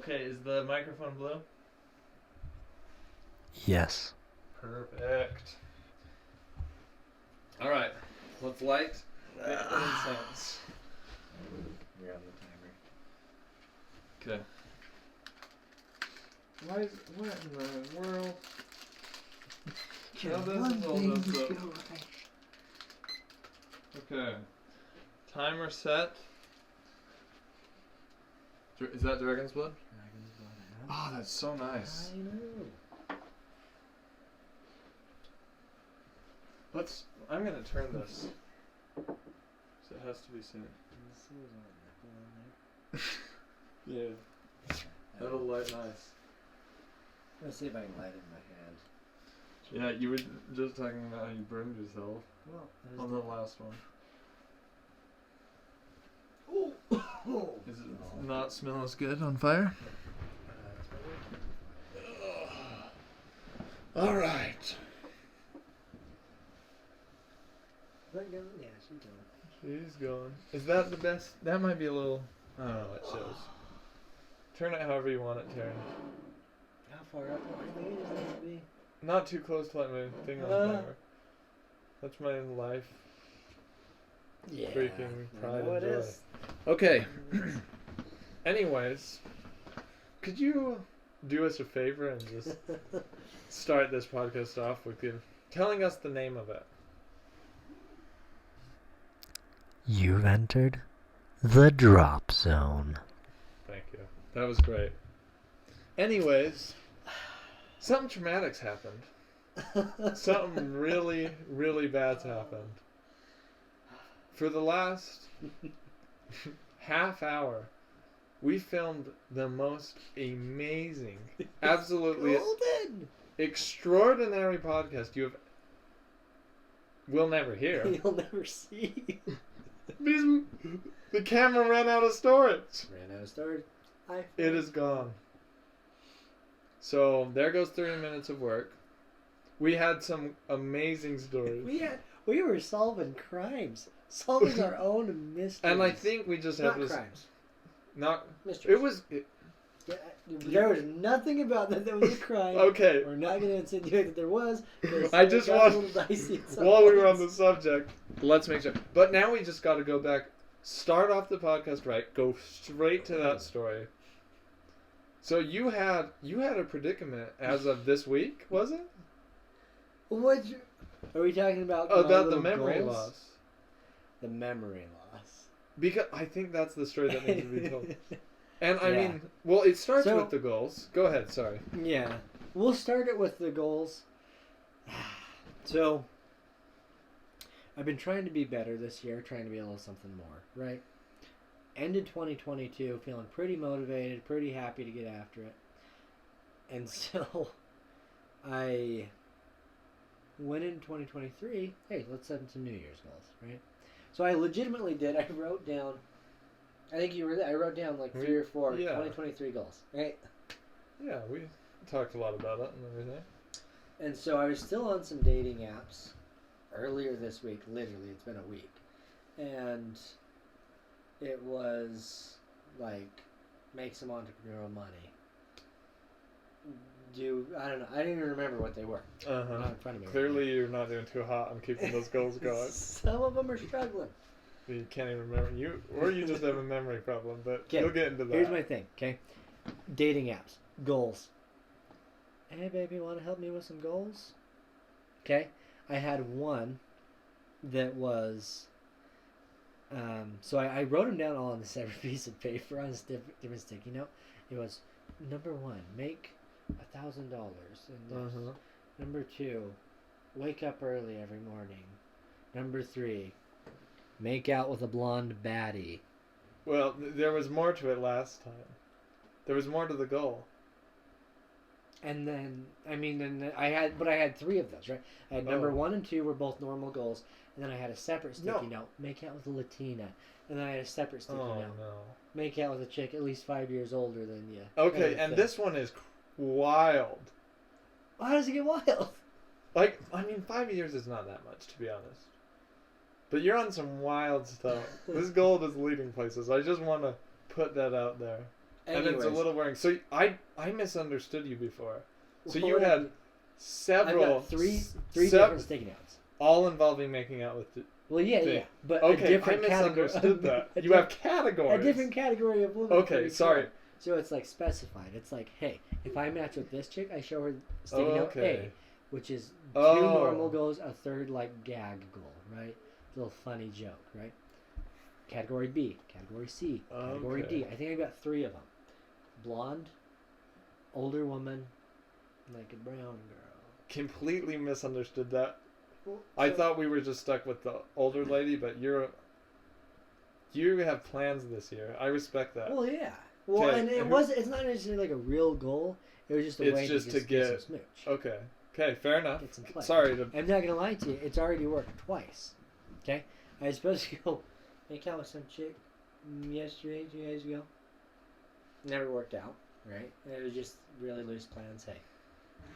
Okay, is the microphone blue? Yes. Perfect. Alright, let's light the incense. You're on the timer. Okay. What in the world? Now this is all messed up. Okay. Timer set. Is that Dragon's Blood? Dragon's blood. Oh, that's so nice. I know. I'm gonna turn this. So it has to be seen. Yeah. That'll light nice. Let's see if I can light it in my hand. Yeah, you were just talking about how you burned yourself Well, on the last one. Is it not smell as good on fire? All right. That going? Yeah, she's going. She's going. Is that the best? That might be a little. I don't know what it shows. Turn it however you want it turned. How far up? How many does it have to be? Not too close to let my thing on fire. That's my life. Yeah. Freaking pride it and joy. is. Okay. Anyways, could you do us a favor and just start this podcast off with you telling us the name of it? You've entered the drop zone. Thank you. That was great. Anyways, something traumatic's happened. Something really, really bad's happened. For the last half hour, we filmed the most amazing, absolutely Golden. extraordinary podcast will never hear. You'll never see. Because the camera ran out of storage. Ran out of storage. It is gone. So there goes 30 minutes of work. We had some amazing stories. We were solving crimes, solving our own mysteries. And I think we just had not this. crimes, Not. mysteries. It was. Yeah, there was nothing about that was a crime. Okay. We're not going to insinuate that there was. I just got want. a little dicey at some While we were on points. the subject, let's make sure. But now we just got to go back, start off the podcast right, go straight to that story. So you had a predicament as of this week, was it? Are we talking about About the memory goals? loss. The memory loss. Because I think that's the story that needs to be told. And I Yeah. mean, well, it starts So- with the goals. Go ahead, sorry. Yeah. We'll start it with the goals. So, I've been trying to be better this year, trying to be a little something more, right? Ended 2022 feeling pretty motivated, pretty happy to get after it. And so, I went in 2023, hey, let's set some New Year's goals, right? So I legitimately did. I wrote down, I think you were there, I wrote down like 3 or 4 Yeah. 2023 goals, right? Yeah, we talked a lot about it and everything. And so I was still on some dating apps earlier this week. Literally, it's been a week. And it was like, make some entrepreneurial money. I don't know. I didn't even remember what they were. Not in front of me. Clearly, you're not doing too hot on keeping those goals going. Some of them are struggling. You can't even remember. You just have a memory problem, but Okay, you'll get into that. Here's my thing, okay? Dating apps. Goals. Hey, baby, want to help me with some goals? Okay? I had one that was... so I wrote them down all on a separate piece of paper on a different sticky note. It was, number 1, make $1,000. And number 2, wake up early every morning. Number 3, make out with a blonde baddie. Well, there was more to it last time. There was more to the goal. And then, I had 3 of those, right? I had number 1 and 2 were both normal goals. And then I had a separate sticky note, make out with a Latina. And then I had a separate sticky note, make out with a chick at least 5 years older than you. Okay, and this one is wild. Well, how does it get wild? Like, 5 years is not that much, to be honest. But you're on some wild stuff. This gold is leading places. I just want to put that out there. And it's a Anyways. little worrying. So I misunderstood you before. So Well, you what had I've several, got three sev- different sticky notes. all involving making out with. Well, yeah, thing. yeah, but Okay, a different I category. misunderstood that. a You diff- have categories. a different category of women. for Okay, each sorry. one. So it's like specified. It's like, hey, if I match with this chick, I show her sticky Oh, note okay. A, which is Oh. 2 normal goals, a third like gag goal, right? Little funny joke, right? Category B, category C, category Okay. D. I think I got 3 of them. Blonde, older woman, like a brown girl. Completely misunderstood that. Well, I so- thought we were just stuck with the older lady, but you have plans this year. I respect that. Well, yeah. Well, Okay, and it who- wasn't. It's not necessarily like a real goal. It was just a It's way just to to get some get- smooch. Okay. Okay, fair enough. Get some play. Sorry to. I'm not gonna lie to you. It's already worked twice. Okay, I was supposed to go make out with some chick yesterday, 2 days ago. Never worked out. Right? It was just really loose plans. Hey,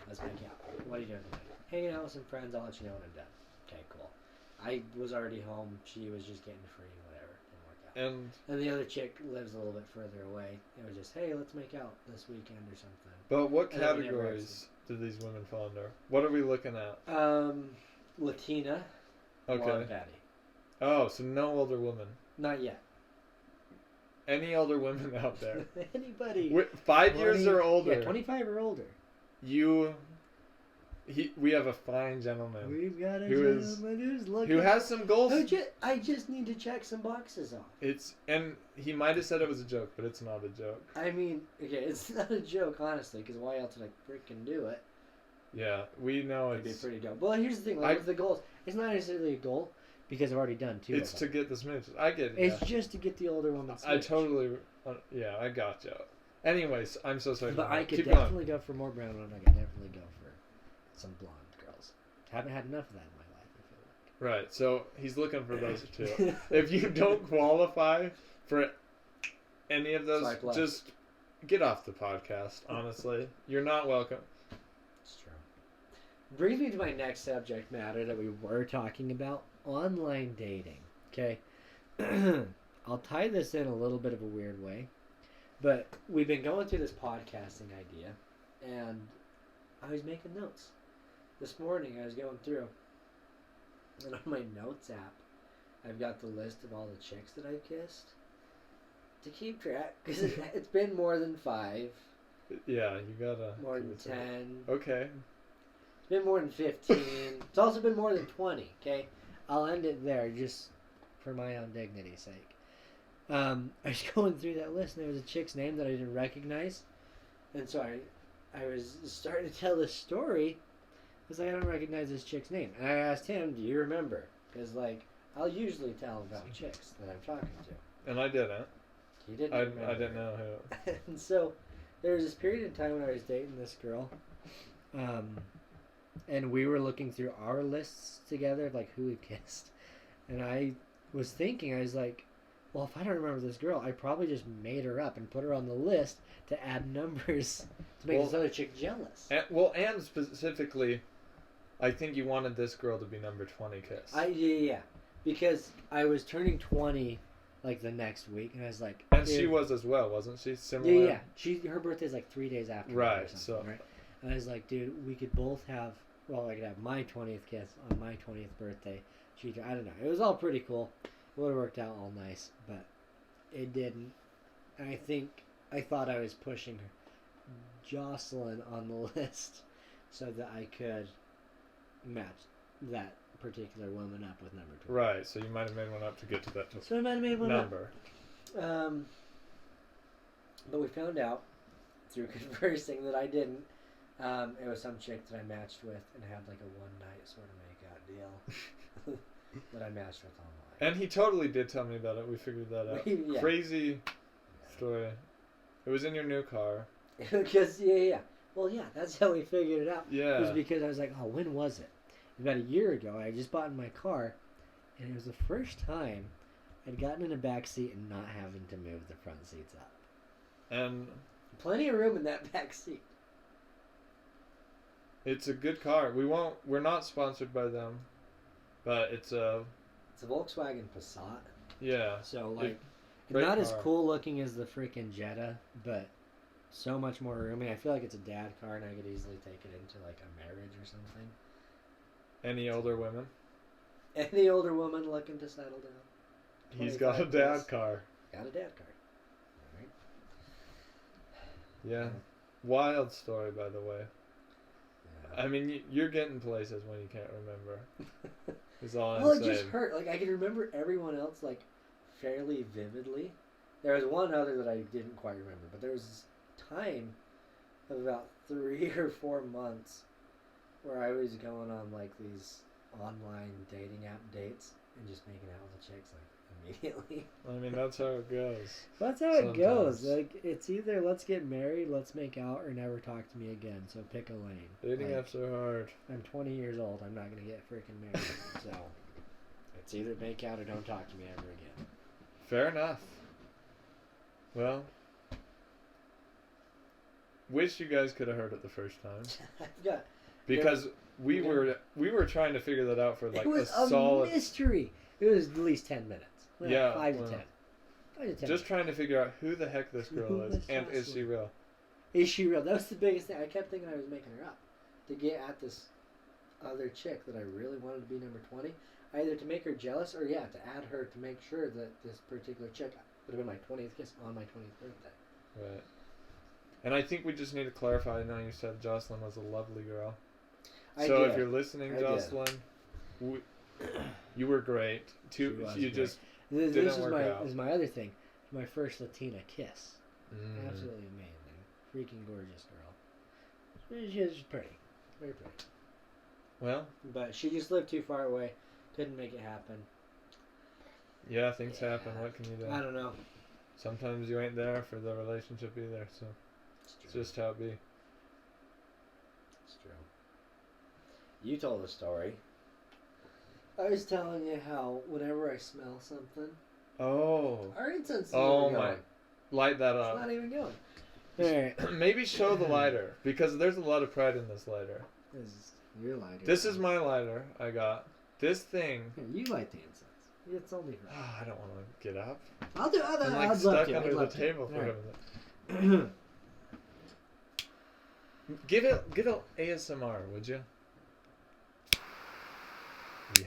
let's make out. What are you doing tonight? Hanging out with some friends. I'll let you know when I'm done. Okay, cool. I was already home. She was just getting free. Whatever. Didn't work out. And And the other chick lives a little bit further away. It was just, hey, let's make out this weekend or something. but what And then we never categories do these women fall under? What are we looking at? Latina, Okay. blonde patty. Oh, so no older woman. Not yet. Any older women out there? Anybody. 5 years or older. Yeah, 25 or older. We have a fine gentleman We've got a Who is- gentleman who's looking. who has some goals. I just need to check some boxes off. And he might have said it was a joke, but it's not a joke. I mean, okay, it's not a joke, honestly, because why else would I freaking do it? Yeah, we know It'd be it's pretty dope. Well, here's the thing, like, with the goals, it's not necessarily a goal, because I've already done 2 it's of to them. get the smooches. I get it. It's Yeah. just to get the older woman I smooch. totally. Yeah, I gotcha. Anyways, I'm so sorry. But to I could keep definitely go for more brown women. I could definitely go for some blonde girls. Haven't had enough of that in my life, I feel going. Right. So he's looking for those two. like. If you don't qualify for any of those, Swipe left. just get off the podcast. Honestly, you're not welcome. It's true. Brings me to my next subject matter that we were talking about: online dating. Okay, I'll tie this in a little bit of a weird way, but we've been going through this podcasting idea, and I was making notes. This morning, I was going through, and on my notes app, I've got the list of all the chicks that I've kissed to keep track, because it's been more than 5, Yeah, you gotta. more give than it to 10. me. Okay. It's been more than 15. It's also been more than 20, okay? I'll end it there just for my own dignity's sake. I was going through that list and there was a chick's name that I didn't recognize. And so I was starting to tell this story. I was like, I don't recognize this chick's name. And I asked him, do you remember? Because, like, I'll usually tell about chicks that I'm talking to. And I didn't. He didn't I remember. didn't know who. And so there was this period of time when I was dating this girl, and we were looking through our lists together, like who we kissed. And I was thinking, I was like, well, if I don't remember this girl, I probably just made her up and put her on the list to add numbers to make Well, this other chick jealous. And specifically, I think you wanted this girl to be number 20 kiss. Yeah, because I was turning 20 like the next week, and I was like, And dude, she was as well, wasn't she? Similar. Yeah. Her birthday's like 3 days after. mine or Right, something, so- right. And I was like, dude, we could both have. Well, I could have my 20th kiss on my 20th birthday. I don't know. It was all pretty cool. It would have worked out all nice, but it didn't. And I thought I was pushing Jocelyn on the list so that I could match that particular woman up with number 20. Right, so you might have made one up to get to that So I might have made one number. up. But we found out through conversing that I didn't. It was some chick that I matched with and had like a one night sort of make out deal that I matched with online. And he totally did tell me about it. We figured that out. Yeah. Crazy story. It was in your new car. Because yeah. Well, yeah, that's how we figured it out. Yeah. It was because I was like, oh, when was it? About a year ago, I just bought in my car, and it was the first time I'd gotten in a back seat and not having to move the front seats up. And Plenty of room in that back seat. it's a good car. We're not sponsored by them, but it's a It's a Volkswagen Passat. yeah. So like, Great Not as car. cool looking as the freaking Jetta, but so much more roomy. I feel like it's a dad car, and I could easily take it into like a marriage or something. Any older women? Any older woman looking to settle down? He's got a 25 dad plus. car. Got a dad car. All right. Yeah. Wild story, by the way. Yeah. I mean, you're getting places when you can't remember. Is all Well, I'm it saying. just hurt. Like I can remember everyone else like fairly vividly. There was one other that I didn't quite remember, but there was this time of about 3 or 4 months where I was going on like these online dating app dates and just making out with the chicks like immediately. I mean, that's how it goes. That's how it goes. Sometimes. Like it's either let's get married, let's make out, or never talk to me again. So pick a lane. Dating Like, apps are hard. I'm 20 years old. I'm not gonna get freaking married. So it's either make out or don't talk to me ever again. Fair enough. Well, wish you guys could have heard it the first time I've got. because we Yeah. were trying to figure that out for like it was a solid. mystery. It was at least 10 minutes. Well, Yeah, 5 well, to 10. 5 to 10. Just trying to figure out who the heck this girl Who is is and is she Jocelyn? real? Is she real? That was the biggest thing. I kept thinking I was making her up to get at this other chick that I really wanted to be number 20. Either to make her jealous or, yeah, to add her to make sure that this particular chick would have been my 20th kiss on my 20th birthday. Right. And I think we just need to clarify. I know you said Jocelyn was a lovely girl. I So did. if you're listening, I did. Jocelyn, you were great. She was You great. just This didn't is work my out. this is my other thing. My first Latina kiss. mm, Absolutely amazing. Freaking gorgeous girl. She was pretty. Very pretty. well, But she just lived too far away. Couldn't make it happen. yeah, things Yeah. happen. What can you do? I don't know. Sometimes you ain't there for the relationship either. So It's it's true. just how it be. It's true. You told a story. I was telling you how whenever I smell something, Oh, our incense is Oh even my- going. light that It's up. not even going. Alright. Maybe show the lighter because there's a lot of pride in this lighter. This is your lighter. This is my lighter. I got this thing. Here, you light the incense. It's only for I don't want to get up. I'll do it. I'm like I'd love stuck to. under I'd the love to. table for Alright. a minute. Give it ASMR, would you?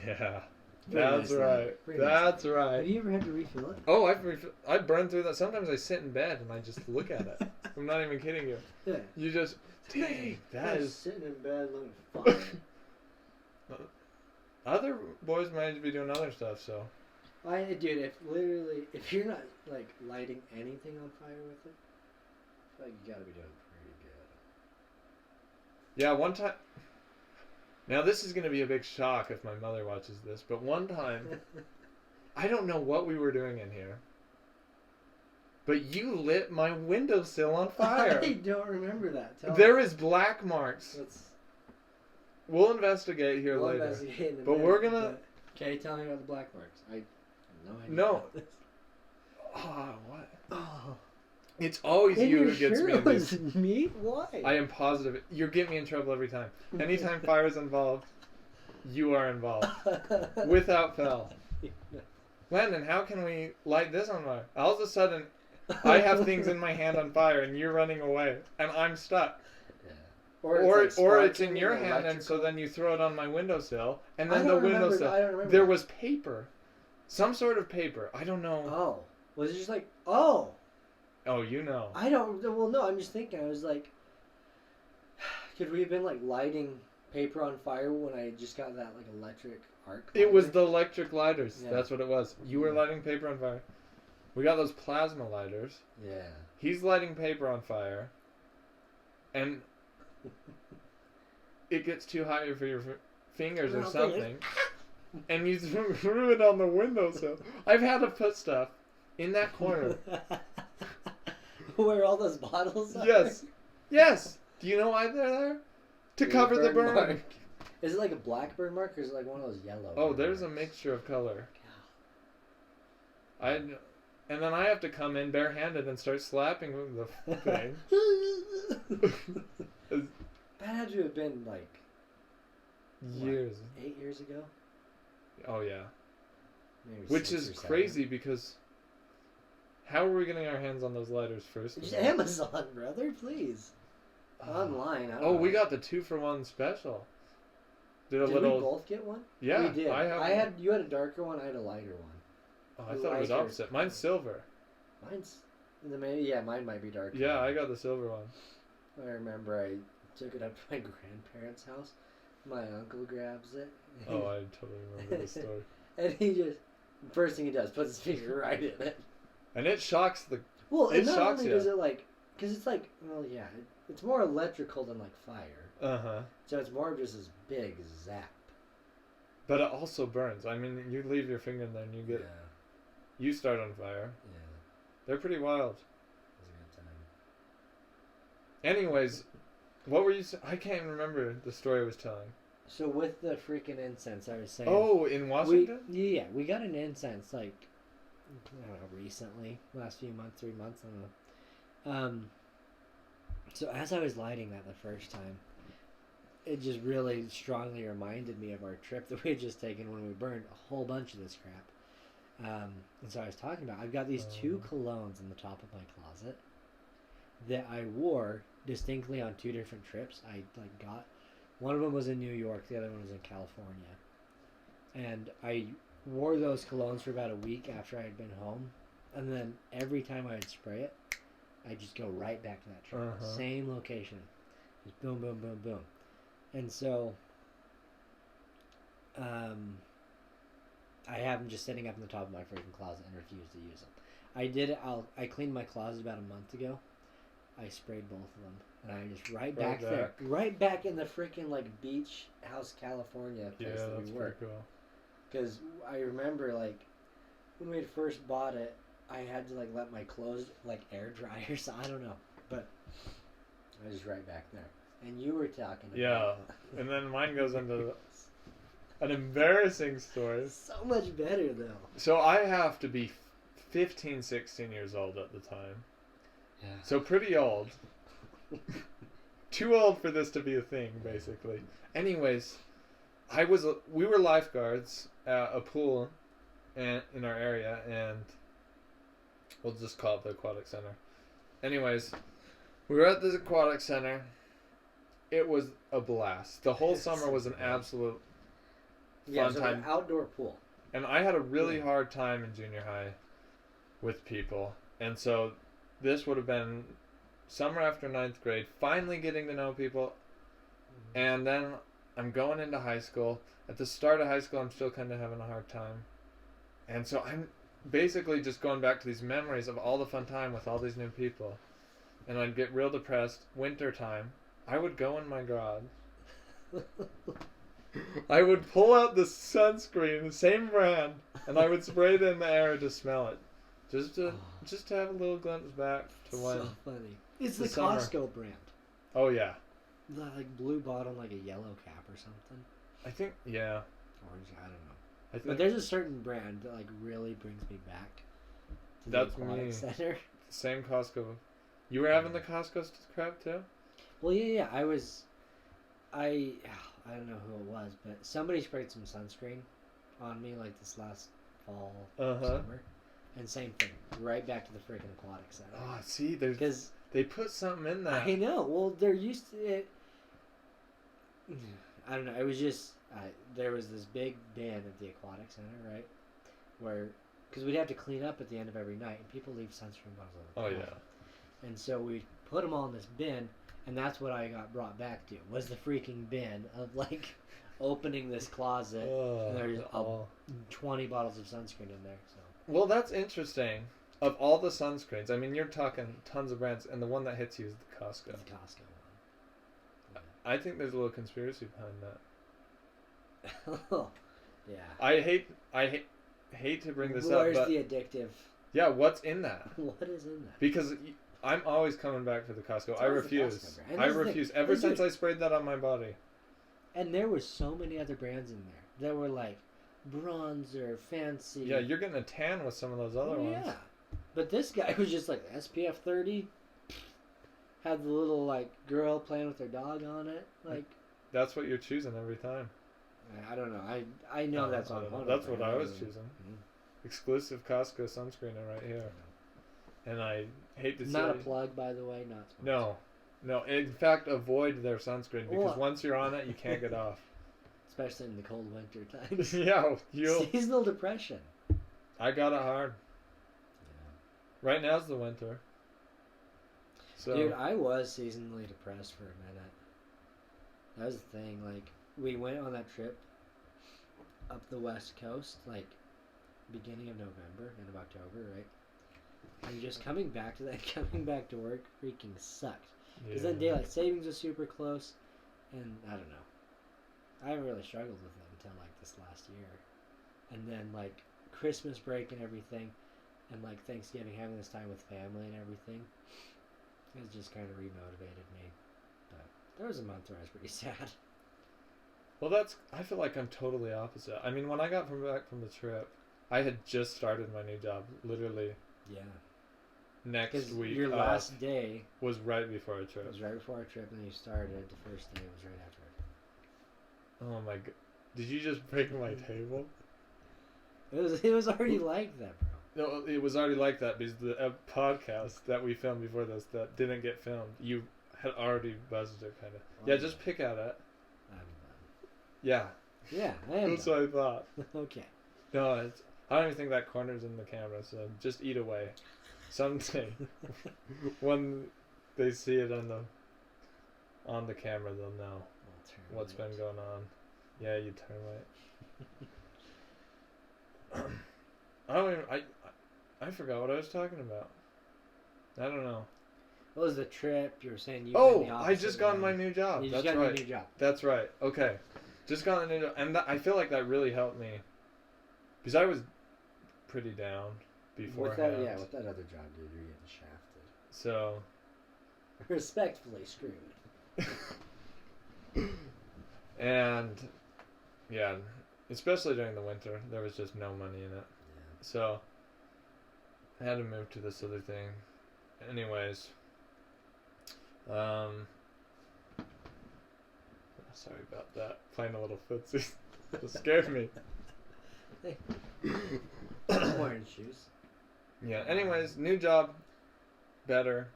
Yeah, Very that's nice right. lighter. Very That's Have right. you ever had to refill it? Oh, I burn through that. Sometimes I sit in bed and I just look at it. I'm not even kidding you. Yeah. You just, dang, that Just is. sitting in bed looking fine. Other boys might be doing other stuff, so. Dude, if you're not like lighting anything on fire with it, I feel like you gotta be doing pretty good. Yeah, one time. Now this is gonna be a big shock if my mother watches this, but one time, I don't know what we were doing in here, but you lit my windowsill on fire. I don't remember that. Tell There me. is black marks. Let's We'll investigate here we'll later. investigate in a But minute, we're gonna- but- Okay, tell me about the black marks. I have no idea. No. about this. Oh, what? Oh. It's always And you you're who gets sure me it in these. was me? Why? I am positive. You're getting me in trouble every time. Anytime fire is involved, you are involved. Without fail. Landon, how can we light this on fire? All of a sudden, I have things in my hand on fire and you're running away and I'm stuck. Yeah. Or like it's in sparking your and hand and so electrical. then you throw it on my windowsill and I then the don't remember windowsill. that. I don't remember There that. was paper. Some sort of paper. I don't know. Oh. Was it just like, oh. Oh, you know. I don't. Well, no. I'm just thinking. I was like, could we have been like lighting paper on fire when I just got that like electric arc? It was lighter? the electric lighters. Yeah. That's what it was. You were Yeah. lighting paper on fire. We got those plasma lighters. Yeah. He's lighting paper on fire. And it gets too high for your fingers or Well, something. And you threw it on the windowsill. I've had to put stuff in that corner. Where all those bottles are? Yes. Yes. Do you know why they're there? To Your cover the burn. mark. Is it like a black burn mark or is it like one of those yellow? Oh, burn there's a marks? mixture of color. And then I have to come in barehanded and start slapping the thing. That had to have been like Years. 8 years ago. Oh yeah. Maybe Which 6 is or 7. crazy because How are we getting our hands on those lighters first? Just Amazon, brother, please. Online. I don't know. We got the 2-for-1 special. Did we both get one? Yeah, we did. You had a darker one. I had a lighter one. Oh, I thought it was opposite. Mine's silver. Mine might be darker. Yeah, I got the silver one. I remember I took it up to my grandparents' house. My uncle grabs it. Oh, I totally remember this story. And he just, first thing he does, puts his finger right in it. And it shocks the. Well, it and not shocks only you. does it because it's well, yeah, it's more electrical than fire. Uh-huh. So it's more of just this big zap. But it also burns. I mean, you leave your finger in there and you get. Yeah. You start on fire. Yeah. They're pretty wild. It was a good time. Anyways, what were you saying? I can't even remember the story I was telling. So with the freaking incense, I was saying. Oh, in Washington? We got an incense I don't know, recently, last few months, 3 months, I don't know. So as I was lighting that the first time, it just really strongly reminded me of our trip that we had just taken when we burned a whole bunch of this crap. And so I was talking about, I've got these 2 colognes in the top of my closet that I wore distinctly on 2 different trips. I got, one of them was in New York, the other one was in California. And I wore those colognes for about a week after I had been home. And then every time I would spray it, I'd just go right back to that trip. Uh-huh. Same location. Just boom, boom, boom, boom. And so, I have them just sitting up in the top of my freaking closet and refuse to use them. I cleaned my closet about a month ago. I sprayed both of them. And I just right back there. Right back in the freaking beach house, California place that we were. Pretty cool. Because I remember when we had first bought it, I had to let my clothes air dry or something. I don't know. But I was right back there. And you were talking about Yeah. And then mine goes into an embarrassing story. So much better though. So I have to be 15, 16 years old at the time. Yeah. So pretty old. Too old for this to be a thing, basically. Anyways, we were lifeguards at a pool in our area, and we'll just call it the aquatic center. Anyways, we were at this aquatic center. It was a blast. The whole summer was an absolute fun time. An outdoor pool. And I had a really hard time in junior high with people. And so this would have been summer after 9th grade, finally getting to know people. And then I'm going into high school. At the start of high school, I'm still kind of having a hard time. And so I'm basically just going back to these memories of all the fun time with all these new people. And I'd get real depressed. Winter time, I would go in my garage. I would pull out the sunscreen, the same brand, and I would spray it in the air to smell it. Just to have a little glimpse back to when. So funny. It's the summer. Costco brand. Oh yeah. The blue bottle, a yellow cap or something. I think yeah. Orange, I don't know. I think But there's a certain brand that really brings me back to the aquatic center. Same Costco. You were having the Costco crap too? Well, yeah. I don't know who it was, but somebody sprayed some sunscreen on me this last fall, summer, and same thing. Right back to the freaking aquatic center. Oh, see, because they put something in that. I know. Well, they're used to it. I don't know. It was just there was this big bin at the aquatic center, right? Because we'd have to clean up at the end of every night, and people leave sunscreen bottles on the floor. And so we put them all in this bin, and that's what I got brought back to, was the freaking bin of opening this closet, and there's 20 bottles of sunscreen in there. So. Well, that's interesting. Of all the sunscreens, I mean, you're talking tons of brands, and the one that hits you is the Costco. The Costco one. I think there's a little conspiracy behind that. Oh, yeah. I hate to bring this up, Where's but the addictive? Yeah, what's in that? What is in that? Because I'm always coming back to the Costco. I refuse. I refuse. Ever since I sprayed that on my body. And there were so many other brands in there. There were bronzer, fancy. Yeah, you're getting a tan with some of those other ones. Yeah. But this guy was just SPF 30. Had the little girl playing with her dog on it. That's what you're choosing every time. I don't know. I know that's on. That's what I was choosing. Mm-hmm. Exclusive Costco sunscreener right here. and I hate to say Not a plug, by the way. Not sponsored. No. In fact, avoid their sunscreen because once you're on it, you can't get off. Especially in the cold winter times. Yeah, Seasonal depression. I got it hard. Yeah. Right now's the winter. So, dude, I was seasonally depressed for a minute. That was the thing. Like, we went on that trip up the west coast, like, beginning of November, end of October, right? And just coming back to that, coming back to work, freaking sucked. Because then daylight savings was super close, and I don't know. I haven't really struggled with it until, like, this last year. And then, like, Christmas break and everything, and, like, Thanksgiving, having this time with family and everything, it just kind of remotivated me. But there was a month where I was pretty sad. Well, I feel like I'm totally opposite. I mean, when I got back from the trip, I had just started my new job, literally. Yeah. Next week. Your last day was right before our trip. It was right before our trip, and then you started. The first day was right after it. Oh my god! Did you just break my table? It was already like that, bro. No, it was already like that because the podcast that we filmed before this that didn't get filmed, you had already buzzed it, kind of. Yeah, just pick at it. I'm done. Yeah. Yeah, I am. That's done. what I thought. Okay. No, I don't even think that corner's in the camera, so just eat away. Someday, when they see it on the camera, they'll know what's been going on. Yeah, you turn right. I don't even. I forgot what I was talking about. I don't know. What was the trip you were saying? I just got my new job. You That's just got right. your new job. That's right. Okay, just got a new job, and I feel like that really helped me because I was pretty down beforehand. With that other job, dude, you're getting shafted. So. Respectfully screwed. And, yeah, especially during the winter, there was just no money in it. Yeah. So, I had to move to this other thing. Anyways, sorry about that. Playing a little footsie. It scared me. I'm wearing shoes. Yeah, anyways, new job, better.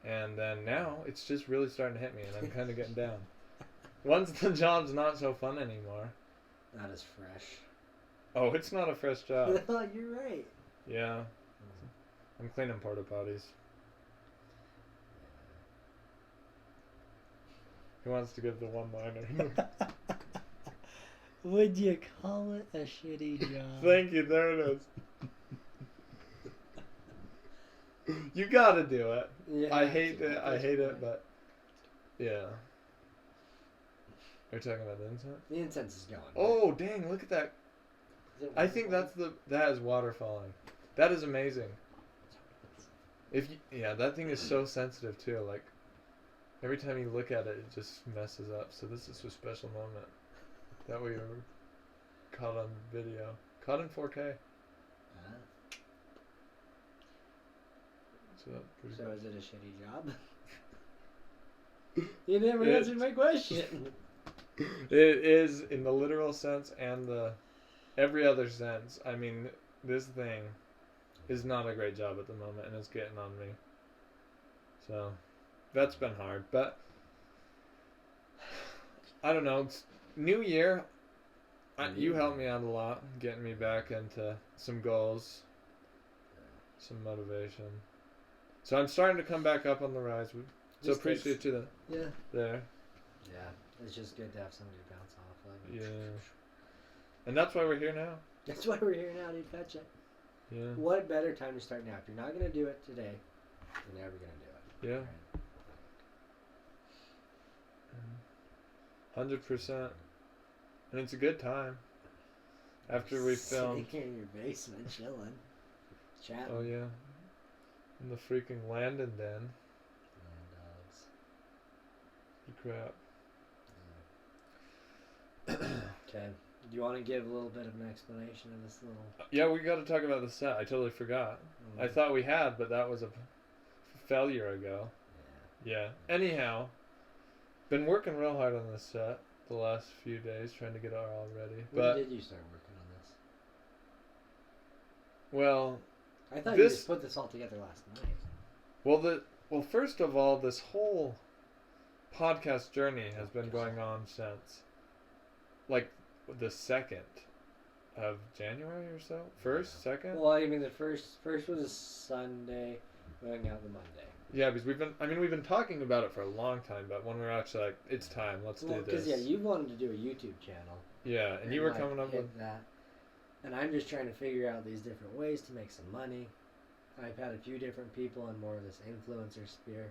And then now, it's just really starting to hit me, and I'm kind of getting down. Once the job's not so fun anymore. Not as fresh. Oh, it's not a fresh job. You're right. Yeah. I'm cleaning porta potties. Who wants to give the one-liner? Would you call it a shitty job? Thank you, there it is. You gotta do it. Yeah, I hate it, but yeah. Are you talking about the incense? The incense is going. Oh, dang, look at that. I think that is water falling. That is amazing. That thing is so sensitive too. Like, every time you look at it, it just messes up. So this is a special moment that we were caught on video. Caught in 4K. So is it a shitty job? You never answered my question. It is in the literal sense and the every other sense. I mean, this thing is not a great job at the moment, and it's getting on me. So that's been hard, but I don't know. It's new year. You helped me out a lot, getting me back into some goals, some motivation. So I'm starting to come back up on the rise. So appreciate you there. Yeah, it's just good to have somebody to bounce off of. Yeah. And that's why we're here now. That's why we're here now, dude. Gotcha. Yeah. What better time to start now? If you're not going to do it today, you're never going to do it. Yeah. 100%. And it's a good time. After we filmed. Sitting in your basement, chilling, chatting. Oh, yeah. In the freaking Landon den. Land dogs. Crap. Okay. Do you want to give a little bit of an explanation of this little... Yeah, we got to talk about the set. I totally forgot. I thought we had, but that was a failure ago. Yeah. Anyhow, been working real hard on this set the last few days, trying to get it all ready. When did you start working on this? Well, I thought you just put this all together last night. Well, first of all, this whole podcast journey has been going on since, like, the 2nd of January or so. First, second. Well, I mean, the first was a Sunday, going out the Monday. Yeah, because we've been talking about it for a long time, but when we're actually like, it's time, let's do this. Because you wanted to do a YouTube channel. Yeah, and you were coming up with that, and I'm just trying to figure out these different ways to make some money. I've had a few different people in more of this influencer sphere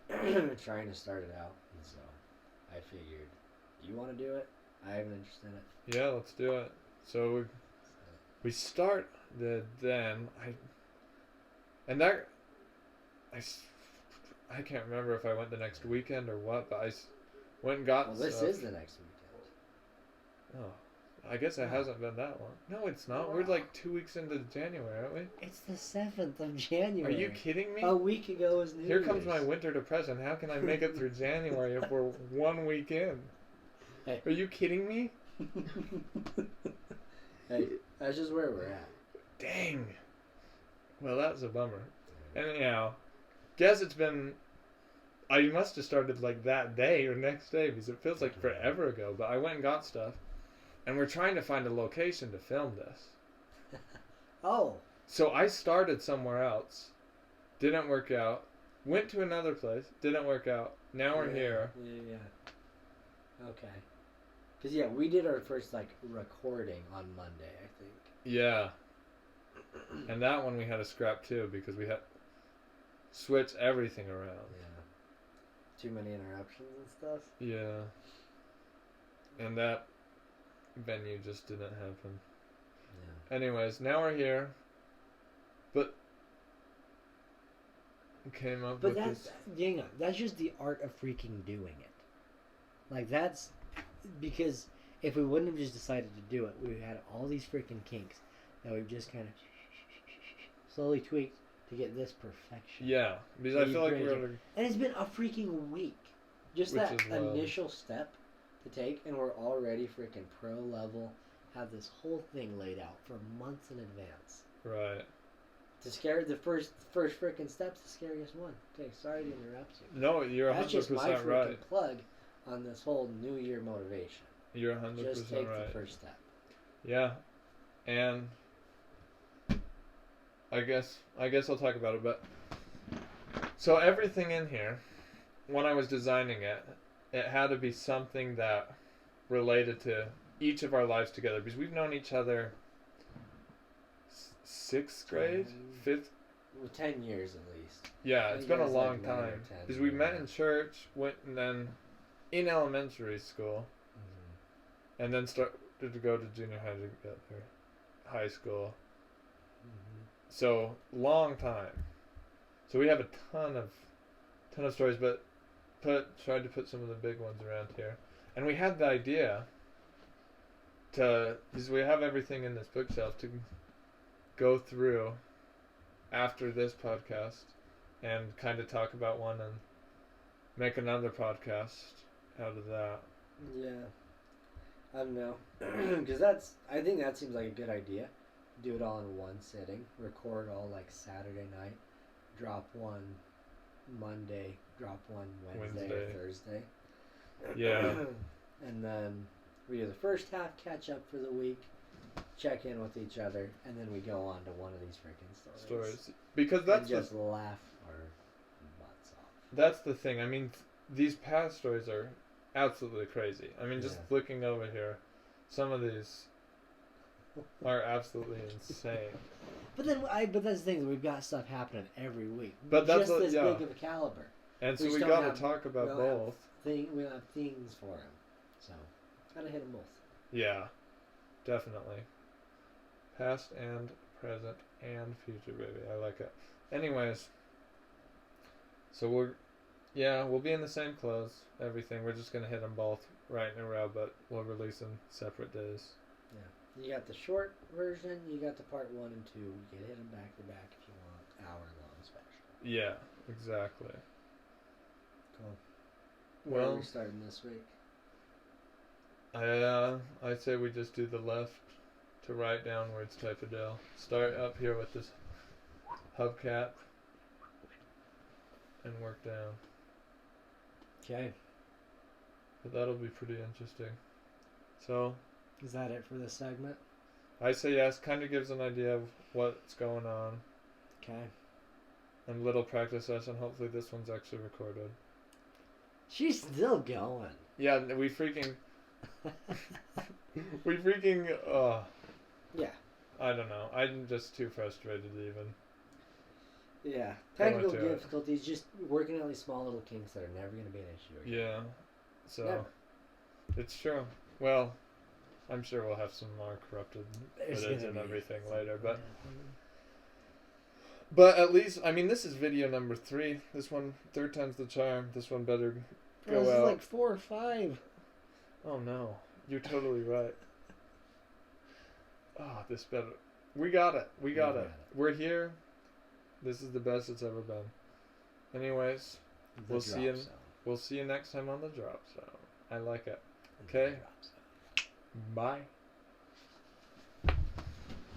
trying to start it out, and so I figured, you want to do it? I have an interest in it. Yeah, let's do it. So we start I can't remember if I went the next weekend or what, but I went and got Well, this stuff. is the next weekend. Oh, I guess it hasn't been that long. No, it's not. We're like 2 weeks into January, aren't we? It's the 7th of January. Are you kidding me? A week ago was New Year's. Here comes my winter depression. How can I make it through January if we're 1 week in? Hey. Are you kidding me? Hey, that's just where we're at. Dang. Well, that's a bummer. Anyhow, guess it's been... I must have started like that day or next day because it feels like forever ago. But I went and got stuff. And we're trying to find a location to film this. Oh. So I started somewhere else. Didn't work out. Went to another place. Didn't work out. Now we're here. Yeah. Okay. Because, we did our first, recording on Monday, I think. Yeah. And that one we had to scrap too because we had switch everything around. Yeah. Too many interruptions and stuff. Yeah. And that venue just didn't happen. Yeah. Anyways, now we're here. But we came up with this. Hang on, that's just the art of freaking doing it. Like, that's... Because if we wouldn't have just decided to do it, we had all these freaking kinks that we've just kind of slowly tweaked to get this perfection. Yeah, because I feel like we're... And it's been a freaking week. Just Which that is wild. initial step to take, and we're already freaking pro level, have this whole thing laid out for months in advance. Right. To scare the first freaking step's the scariest one. Okay, sorry to interrupt you. No, you're 100% right. That's just my freaking plug on this whole New Year motivation. You're 100% Just take right. the first step. Yeah, and I guess I'll talk about it. But so everything in here, when I was designing it, it had to be something that related to each of our lives together because we've known each other 6th grade, 5th. Well, 10 years at least. Yeah, it's been a long like 9 or time 10, because we met in church, went and then in elementary school, and then started to go to junior high together, high school. So long time. So we have a ton of stories, but tried to put some of the big ones around here, and we had the idea because we have everything in this bookshelf to go through after this podcast and kind of talk about one and make another podcast out of that. Yeah. I don't know. Because I think that seems like a good idea. Do it all in one sitting. Record all Saturday night. Drop one Monday. Drop one Wednesday. Or Thursday. Yeah. And then we do the first half, catch up for the week, check in with each other, and then we go on to one of these freaking stories. Because that's and just laugh our butts off. That's the thing. I mean, these past stories are absolutely crazy. I mean, just looking over here, some of these are absolutely insane. But that's the thing. We've got stuff happening every week. But that's just this big of a caliber. And so we got to talk about both. We'll have things for him. So, gotta hit them both. Yeah, definitely. Past and present and future, baby. I like it. Anyways, so we'll be in the same clothes, everything. We're just gonna hit them both right in a row, but we'll release them separate days. Yeah. You got the short version, you got the part 1 and 2. You can hit them back to back if you want hour-long special. Yeah, exactly. Cool. Well, Where are we starting this week? I'd say we just do the left to right downwards type of deal. Start up here with this hubcap and work down. Okay. But that'll be pretty interesting. So, Is that it for this segment? I say yes. Kind of gives an idea of what's going on. Okay. And little practice session. Hopefully this one's actually recorded. She's still going. Yeah, we freaking... Yeah. I don't know. I'm just too frustrated even. Yeah. Going Technical to it. difficulties, just working on these small little kinks that are never going to be an issue again. Yeah. So, Never. it's true. Well, I'm sure we'll have some more corrupted There's footage gonna and be everything some- later, yeah. but at least, I mean, this is video number 3. This one, third time's the charm. This one better Bro, go this out. is like 4 or 5. Oh no, you're totally right. Oh, this better. We got it. We got it. We're here. This is the best it's ever been. Anyways, The We'll drop see you- zone. we'll see you next time on the drop zone. I like it. The Okay. drop zone. Bye.